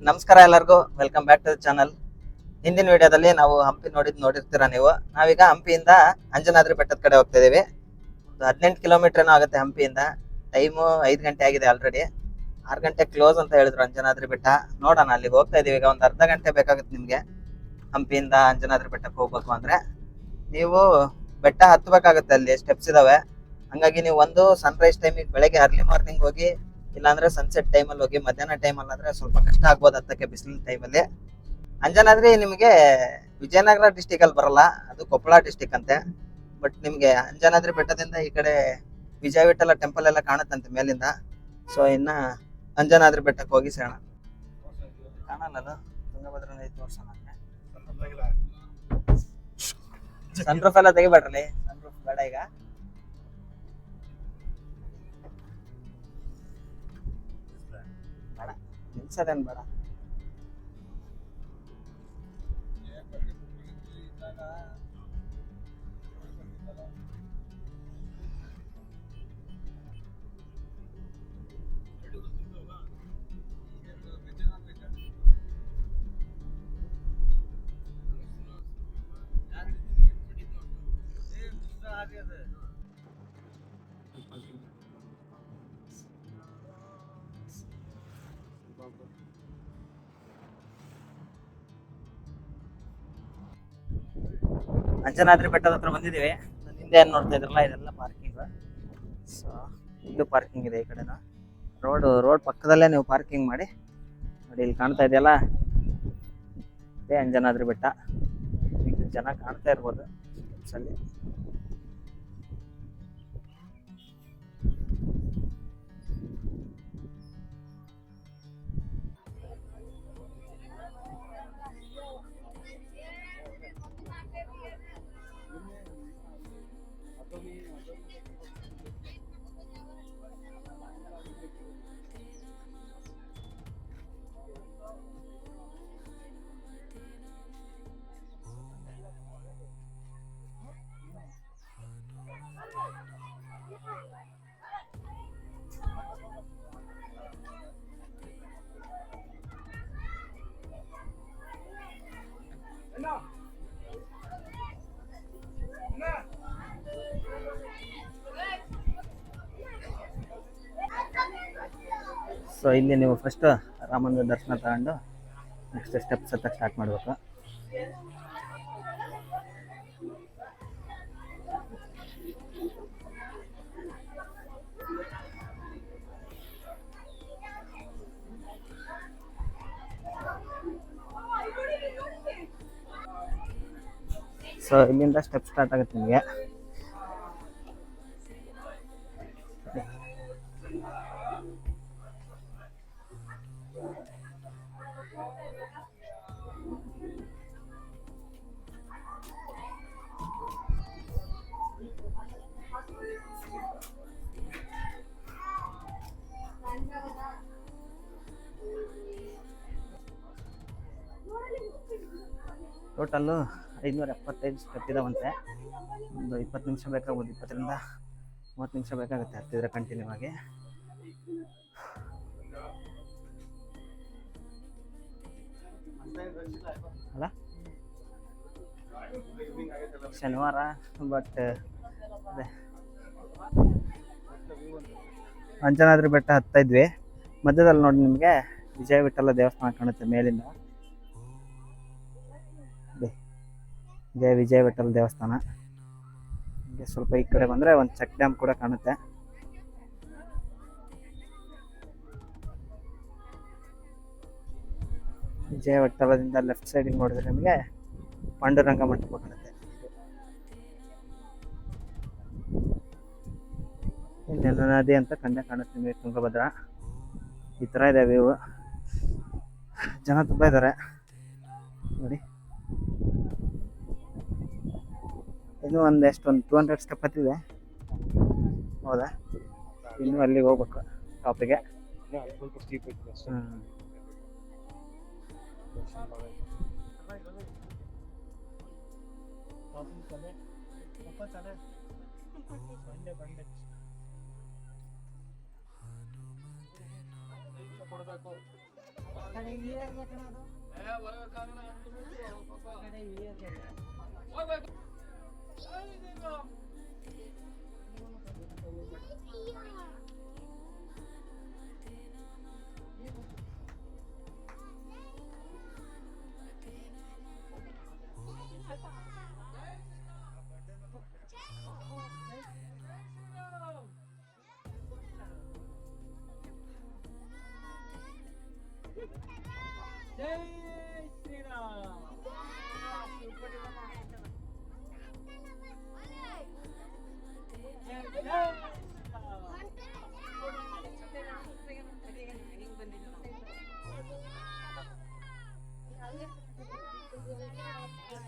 ನಮಸ್ಕಾರ ಎಲ್ಲರಿಗೂ, welcome back to the channel. ಹಿಂದಿನ ವಿಡಿಯೋದಲ್ಲಿ ನಾವು ಹಂಪಿ ನೋಡಿರ್ತೀರಾ ನೀವು. ನಾವೀಗ ಹಂಪಿಯಿಂದ ಅಂಜನಾದ್ರಿ ಬೆಟ್ಟದ ಕಡೆ ಹೋಗ್ತಾ ಇದೀವಿ. ಒಂದು 18 ಕಿಲೋಮೀಟರ್ ಏನೋ ಆಗುತ್ತೆ ಹಂಪಿಯಿಂದ. ಟೈಮು 5 ಗಂಟೆ ಆಗಿದೆ ಆಲ್ರೆಡಿ. 6 ಗಂಟೆ ಕ್ಲೋಸ್ ಅಂತ ಹೇಳಿದ್ರು ಅಂಜನಾದ್ರಿ ಬೆಟ್ಟ. ನೋಡೋಣ, ಅಲ್ಲಿಗೆ ಹೋಗ್ತಾ ಇದೀವಿ. ಈಗ ಒಂದು ಅರ್ಧ ಗಂಟೆ ಬೇಕಾಗುತ್ತೆ ನಿಮ್ಗೆ ಹಂಪಿಯಿಂದ ಅಂಜನಾದ್ರಿ ಬೆಟ್ಟಕ್ಕೆ ಹೋಗ್ಬೇಕು ಅಂದ್ರೆ. ನೀವು ಬೆಟ್ಟ ಹತ್ಬೇಕಾಗುತ್ತೆ, ಅಲ್ಲಿ ಸ್ಟೆಪ್ಸ್ ಇದಾವೆ. ಹಂಗಾಗಿ ನೀವು ಒಂದು ಸನ್ರೈಸ್ ಟೈಮಿಗೆ ಬೆಳಗ್ಗೆ ಅರ್ಲಿ ಮಾರ್ನಿಂಗ್ ಹೋಗಿ, ಇಲ್ಲಾಂದ್ರೆ ಸನ್ಸೆಟ್ ಟೈಮಲ್ಲಿ ಹೋಗಿ. ಮಧ್ಯಾಹ್ನ ಟೈಮಲ್ಲಿ ಆದ್ರೆ ಸ್ವಲ್ಪ ಕಷ್ಟ ಆಗ್ಬೋದು ಹತ್ತಕ್ಕೆ, ಬಿಸಿಲಿನ ಟೈಮಲ್ಲಿ. ಅಂಜನಾದ್ರಿ ನಿಮಗೆ ವಿಜಯನಗರ ಡಿಸ್ಟಿಕ್ ಅಲ್ಲಿ ಬರಲ್ಲ, ಅದು ಕೊಪ್ಪಳ ಡಿಸ್ಟಿಕ್ ಅಂತೆ. ಬಟ್ ನಿಮ್ಗೆ ಅಂಜನಾದ್ರಿ ಬೆಟ್ಟದಿಂದ ಈ ಕಡೆ ವಿಜಯ ವಿಠಲ ಟೆಂಪಲ್ ಎಲ್ಲ ಕಾಣುತ್ತಂತೆ ಮೇಲಿಂದ. ಸೊ ಇನ್ನ ಅಂಜನಾದ್ರಿ ಬೆಟ್ಟಕ್ಕೆ ಹೋಗಿ ಸೇಣ. ಕಾಣಲ್ಲ ಅದು ತುಂಗಭದ್ರಾ ನದಿ ತೋರ್ಸೋಣ. ಸನ್ ರೂಫ್ ಎಲ್ಲ ತೆಗಿಬೇಡ್ರಲ್ಲಿ, ಸನ್ ರೂಫ್ ಬೇಡ ಈಗ. ಬೇಡ, ನಿಲ್ಸೋದೇನ್ ಬೇಡ. ಅಂಜನಾದ್ರಿ ಬೆಟ್ಟದ ಹತ್ರ ಬಂದಿದ್ದೀವಿ. ಹಿಂದೆ ಏನ್ ನೋಡ್ತಾ ಇದ್ರಲ್ಲ, ಇದೆಲ್ಲ ಪಾರ್ಕಿಂಗ್. ಸೊ ಇಲ್ಲೂ ಪಾರ್ಕಿಂಗ್ ಇದೆ ಈ ಕಡೆನ. ರೋಡ್ ಪಕ್ಕದಲ್ಲೇ ನೀವು ಪಾರ್ಕಿಂಗ್ ಮಾಡಿ. ನೋಡಿ ಇಲ್ಲಿ ಕಾಣ್ತಾ ಇದೆಯಲ್ಲ, ಇದೇ ಅಂಜನಾದ್ರಿ ಬೆಟ್ಟ. ಜನ ಕಾಣ್ತಾ ಇರ್ಬೋದು ಅಲ್ಲಿ. ಸೊ ಇಲ್ಲಿ ನೀವು ಫಸ್ಟ್ ರಾಮನ ದರ್ಶನ ತಗೊಂಡು ನೆಕ್ಸ್ಟ್ ಸ್ಟೆಪ್ಸ್ ಹತ್ತಕ್ಕೆ ಸ್ಟಾರ್ಟ್ ಮಾಡಬೇಕು. ಸೊ ಇಲ್ಲಿಂದ ಸ್ಟೆಪ್ ಸ್ಟಾರ್ಟ್ ಆಗುತ್ತೆ ನಿಮಗೆ. ಟೋಟಲ್ಲು 575 ಸ್ಟೆಪ್ ಇದಾವಂತೆ. ಒಂದು 20 ನಿಮಿಷ ಬೇಕಾಗ್ಬೋದು, 20ರಿಂದ 30 ನಿಮಿಷ ಬೇಕಾಗುತ್ತೆ ಹತ್ತಿದ್ರೆ ಕಂಟಿನ್ಯೂ ಆಗಿ. ಅಲ್ಲ ಶನಿವಾರ, ಬಟ್ ಅದೇ ಅಂಜನಾದ್ರಿ ಬೆಟ್ಟ ಹತ್ತಾ ಇದ್ವಿ. ಮಧ್ಯದಲ್ಲಿ ನೋಡಿ ನಿಮಗೆ ವಿಜಯ ವಿಠಲ ದೇವಸ್ಥಾನ ಕಾಣುತ್ತೆ ಮೇಲಿಂದ. ಇದೇ ವಿಜಯ ವಿಠಲ ದೇವಸ್ಥಾನ. ಹೀಗೆ ಸ್ವಲ್ಪ ಈ ಕಡೆ ಬಂದರೆ ಒಂದು ಚೆಕ್ ಡ್ಯಾಮ್ ಕೂಡ ಕಾಣುತ್ತೆ. ವಿಜಯ ವಿಠಲದಿಂದ ಲೆಫ್ಟ್ ಸೈಡಿಗೆ ನೋಡಿದ್ರೆ ನಿಮಗೆ ಪಾಂಡುರಂಗ ಮಂಟಪ ಕಾಣುತ್ತೆ. ಇನ್ನೆಲ್ಲ ನದಿ ಅಂತ ಕಂಡೆ ಕಾಣುತ್ತೆ ನಿಮಗೆ, ತುಂಗಭದ್ರಾ. ಈ ಥರ ಇದೆ ವ್ಯೂ. ಜನ ತುಂಬ ಇದ್ದಾರೆ ನೋಡಿ. ಇನ್ನೂ ಒಂದು 200 ಸ್ಟೆಪ್ ಹತ್ತಿದೆ. ಹೌದಾ, ಇನ್ನೂ ಅಲ್ಲಿಗೆ ಹೋಗ್ಬೇಕು ಟಾಪಿಗೆ. ಜೈ ಶ್ರೀರಾಮ್.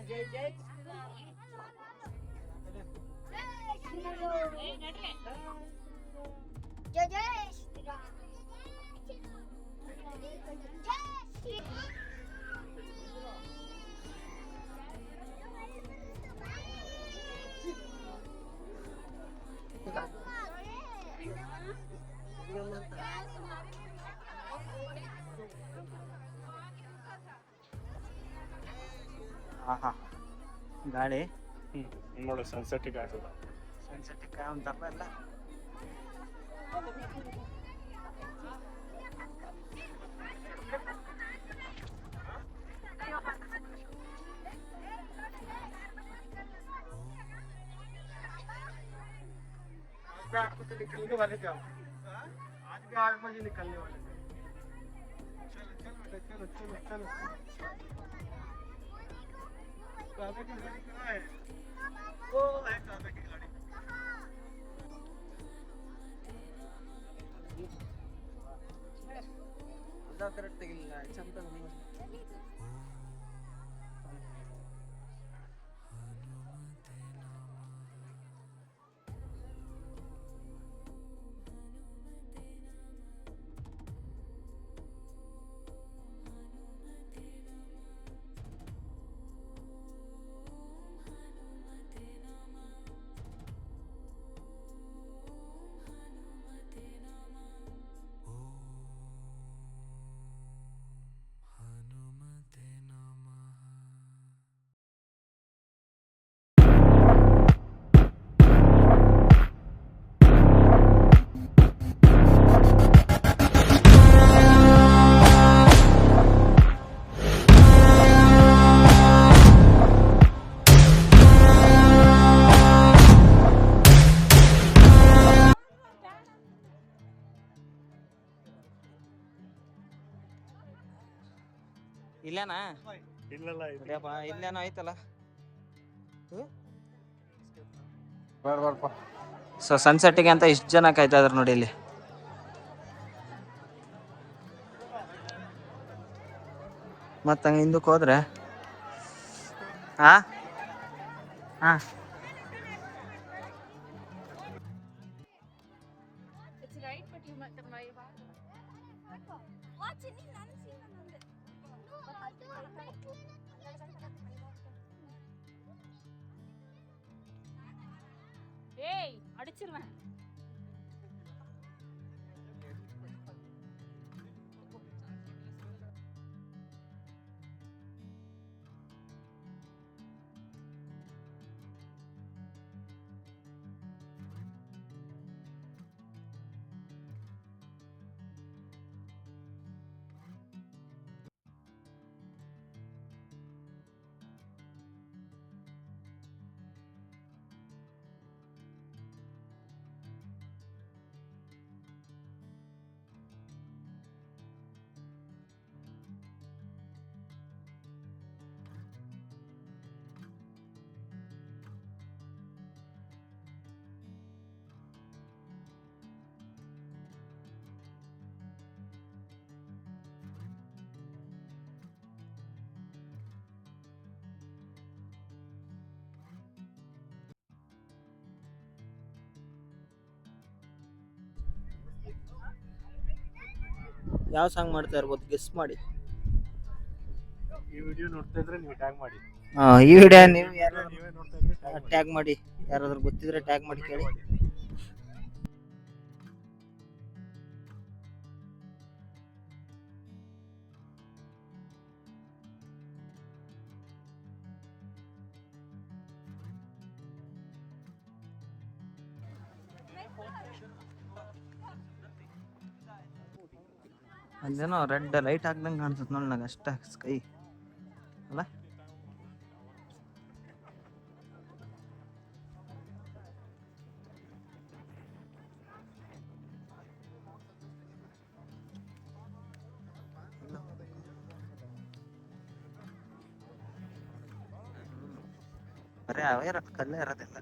ಜೈ ಜೈ ಜಯ ಜಯ ಶ್ರೀರಾಮ್. ಆಹಾ ಗಾಳಿ ನೋಡು ಸನ್ಸೆಟ್ಟಿಗೆ ಆಗ್ತದ. ಸನ್ಸೆಟ್ ಅಂತಾರಲ್ಲ ಎಲ್ಲ. निकलने वाले थे हम, आज भी 8 बजे निकलने वाले थे. चलो चलो चलो चलो दादा की गाड़ी कहाँ है? वो है दादा की गाड़ी. ಕರೆಕ್ಟ್ ತೆಗಿಲಿಲ್ಲ ಚಂದ ಇಲ್ಲೇನಾ? ಇಲ್ಲಲ್ಲ ಇದು. ಅದೇಪ್ಪ ಇಲ್ಲೇನೋ ಐತಲ್ಲ. ಬರ್ಬರ್ಪ. ಸೊ ಸನ್ಸೆಟ್ಗೆ ಅಂತ ಇಷ್ಟು ಜನ ಕಾಯ್ತಾ ಇದಾರೆ ನೋಡಿ ಇಲ್ಲಿ. ಮತ್ತ ಹಂಗ ಹಿಂದಕ್ಕೆ ಹೋದ್ರೆ ಹಾ ಹಾ It's right, but you must have my What's in it? None seen another. Hey, அடிச்சிருவேன். ಯಾವ ಸಾಂಗ್ ಮಾಡ್ತಾ ಇರ್ಬೋದು ಗೆಸ್ ಮಾಡಿ. ಈ ವಿಡಿಯೋ ನೋಡ್ತಾ ಇದ್ರೆ ನೀವು ಟ್ಯಾಗ್ ಮಾಡಿ. ಈ ವಿಡಿಯೋ ನೀವು ಯಾರು ನೀವೇ ನೋಡ್ತಾ ಇದ್ರೆ ಟ್ಯಾಗ್ ಮಾಡಿ, ಯಾರಾದ್ರೂ ಗೊತ್ತಿದ್ರೆ ಟ್ಯಾಗ್ ಮಾಡಿ ಕೇಳಿ. ಅಲ್ಲೇನೋ ರೆಡ್ ಲೈಟ್ ಹಾಕ್ದಂಗೆ ಕಾಣಿಸುತ್ತೆ ನೋಡಿ ನಂಗೆ ಅಷ್ಟ ಸ್ಕೈ ಅಲ್ಲ. ಬರೀ ಅವೇ ಇರೋದು, ಕಲ್ಲೇ ಇರೋದಿಲ್ಲ.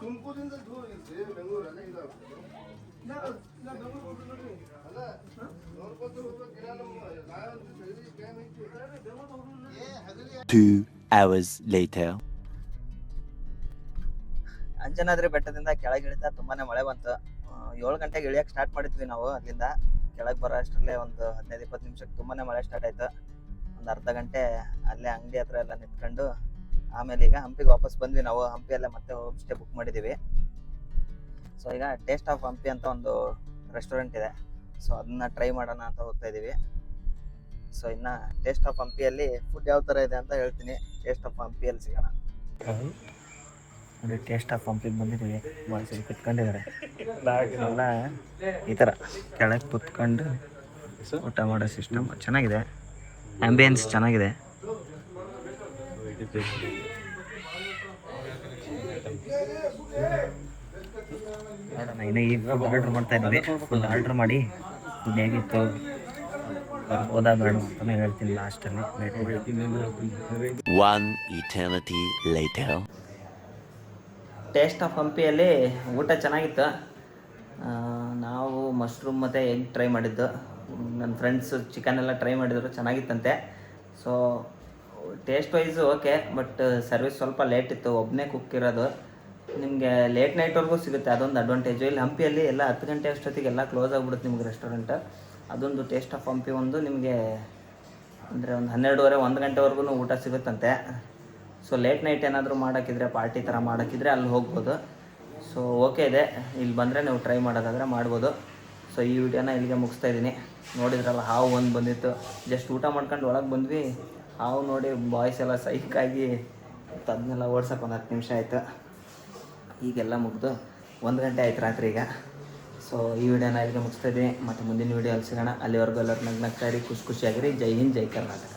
ತುಮಕೂರಿಂದ ದೂರ ಇರುತ್ತೆ ಬೆಂಗಳೂರು ಅಲ್ಲ ಇಲ್ಲ ನೋಡ್ಕೊತ ಹೋಗ್ಬೇಕು. 2 hours later. ಅಂಜನಾದ್ರಿ ಬೆಟ್ಟದಿಂದ ಕೆಳಗೆ ಇಳಿತಾ ತುಂಬಾನೇ ಮಳೆ ಬಂತು. 7 ಗಂಟೆಗೆ ಇಳಿಯಕ್ಕೆ ಸ್ಟಾರ್ಟ್ ಮಾಡಿದ್ವಿ ನಾವು. ಅಲ್ಲಿಂದ ಕೆಳಗೆ ಬರೋ ಅಷ್ಟರಲ್ಲೇ ಒಂದು 15-20 ನಿಮಿಷಕ್ಕೆ ತುಂಬಾನೇ ಮಳೆ ಸ್ಟಾರ್ಟ್ ಆಯ್ತು. ಒಂದು ಅರ್ಧ ಗಂಟೆ ಅಲ್ಲೇ ಅಂಗಡಿ ಹತ್ರ ಎಲ್ಲ ನಿಂತ್ಕೊಂಡು ಆಮೇಲೆ ಈಗ ಹಂಪಿಗೆ ವಾಪಸ್ ಬಂದ್ವಿ ನಾವು. ಹಂಪಿಯಲ್ಲೇ ಮತ್ತೆ ಹೋಮ್ ಸ್ಟೇ ಬುಕ್ ಮಾಡಿದ್ದೀವಿ. ಸೊ ಈಗ ಟೇಸ್ಟ್ ಆಫ್ ಹಂಪಿ ಅಂತ ಒಂದು ರೆಸ್ಟೋರೆಂಟ್ ಇದೆ. ಸೊ ಅದನ್ನ ಟ್ರೈ ಮಾಡೋಣ ಅಂತ ಹೋಗ್ತಾ ಇದ್ದೀವಿ. ಸೊ ಇನ್ನು ಟೇಸ್ಟ್ ಆಫ್ ಹಂಪಿಯಲ್ಲಿ ಫುಡ್ ಯಾವ ಥರ ಇದೆ ಅಂತ ಹೇಳ್ತೀನಿ. ಟೇಸ್ಟ್ ಆಫ್ ಹಂಪಿಯಲ್ಲಿ ಸಿಗೋಣ. ನೋಡಿ, ಟೇಸ್ಟ್ ಆಫ್ ಹಂಪಿಗೆ ಬಂದಿದ್ದೀವಿ. ಬಾಯ್ಸ್ ಕುತ್ಕೊಂಡಿದ್ದಾರೆ ಎಲ್ಲ ಈ ಥರ ಕೆಳಗೆ ಕುತ್ಕೊಂಡು ಊಟ ಮಾಡೋ ಸಿಸ್ಟಮ್ ಚೆನ್ನಾಗಿದೆ. ಆ್ಯಂಬಿಯನ್ಸ್ ಚೆನ್ನಾಗಿದೆ. ಇನ್ನು ಈಗ ಆರ್ಡ್ರ್ ಮಾಡ್ತಾ ಇದ್ವಿ. ಫುಲ್ ಆರ್ಡ್ರ್ ಮಾಡಿ ಫುಡ್ ಹೇಗಿತ್ತು ಬರ್ಬೋದಾ ಬೇಡ ಅಂತಲೇ ಹೇಳ್ತೀನಿ ಲಾಸ್ಟಲ್ಲಿ. 1 eternity later. ಟೇಸ್ಟ್ ಆಫ್ ಹಂಪಿಯಲ್ಲಿ ಊಟ ಚೆನ್ನಾಗಿತ್ತು. ನಾವು ಮಶ್ರೂಮ್ ಮತ್ತು ಎಗ್ ಟ್ರೈ ಮಾಡಿದ್ದು. ನನ್ನ ಫ್ರೆಂಡ್ಸು ಚಿಕನ್ ಎಲ್ಲ ಟ್ರೈ ಮಾಡಿದ್ರು, ಚೆನ್ನಾಗಿತ್ತಂತೆ. So taste wise okay, but service ಸ್ವಲ್ಪ ಲೇಟ್ ಇತ್ತು. ಒಬ್ಬನೇ ಕುಕ್ ಇರೋದು. ನಿಮಗೆ ಲೇಟ್ ನೈಟ್ವರೆಗೂ ಸಿಗುತ್ತೆ, ಅದೊಂದು ಅಡ್ವಾಂಟೇಜು. ಇಲ್ಲಿ ಹಂಪಿಯಲ್ಲಿ ಎಲ್ಲ 10 ಗಂಟೆ ಅಷ್ಟೊತ್ತಿಗೆ ಎಲ್ಲ ಕ್ಲೋಸ್ ಆಗಿಬಿಡುತ್ತೆ ನಿಮ್ಗೆ ರೆಸ್ಟೋರೆಂಟ್. ಅದೊಂದು ಟೇಸ್ಟ್ ಆಫ್ ಹಂಪಿ ಒಂದು ನಿಮಗೆ ಅಂದರೆ ಒಂದು 12:30-1 ಗಂಟೆವರೆಗೂ ಊಟ ಸಿಗುತ್ತಂತೆ. ಸೊ ಲೇಟ್ ನೈಟ್ ಏನಾದರೂ ಮಾಡೋಕ್ಕಿದ್ರೆ, ಪಾರ್ಟಿ ಥರ ಮಾಡೋಕ್ಕಿದ್ರೆ ಅಲ್ಲಿ ಹೋಗ್ಬೋದು. ಸೊ ಓಕೆ ಇದೆ, ಇಲ್ಲಿ ಬಂದರೆ ನೀವು ಟ್ರೈ ಮಾಡೋದಾದರೆ ಮಾಡ್ಬೋದು. ಸೊ ಈ ವಿಡಿಯೋನ ಇಲ್ಲಿಗೆ ಮುಗಿಸ್ತಾ ಇದ್ದೀನಿ. ನೋಡಿದ್ರಲ್ಲ, ಹಾವು ಒಂದು ಬಂದಿತ್ತು. ಜಸ್ಟ್ ಊಟ ಮಾಡ್ಕೊಂಡು ಒಳಗೆ ಬಂದ್ವಿ, ಹಾವು ನೋಡಿ ಬಾಯ್ಸ್ ಎಲ್ಲ ಸೈಕಾಗಿ ಅದನ್ನೆಲ್ಲ ಓಡ್ಸೋಕೆ ಒಂದು 10 ನಿಮಿಷ ಆಯಿತು. ಈಗೆಲ್ಲ ಮುಗಿದು 1 ಗಂಟೆ ಆಯ್ತು ರಾತ್ರಿ ಈಗ. ಸೊ ಈ ವಿಡಿಯೋನ ಇಲ್ಲಿಗೆ ಮುಗಿಸ್ತಾ ಇದ್ದೀನಿ. ಮತ್ತು ಮುಂದಿನ ವಿಡಿಯೋ ಅಲ್ಲಿ ಸಿಗೋಣ. ಅಲ್ಲಿವರೆಗೂ ಎಲ್ಲರೂ ನಗ್ನಗ್ತಾ ಇರಿ, ಖುಷಿಯಾಗಿರಿ. ಜೈ ಹಿಂದ್, ಜೈ ಕರ್ನಾಟಕ.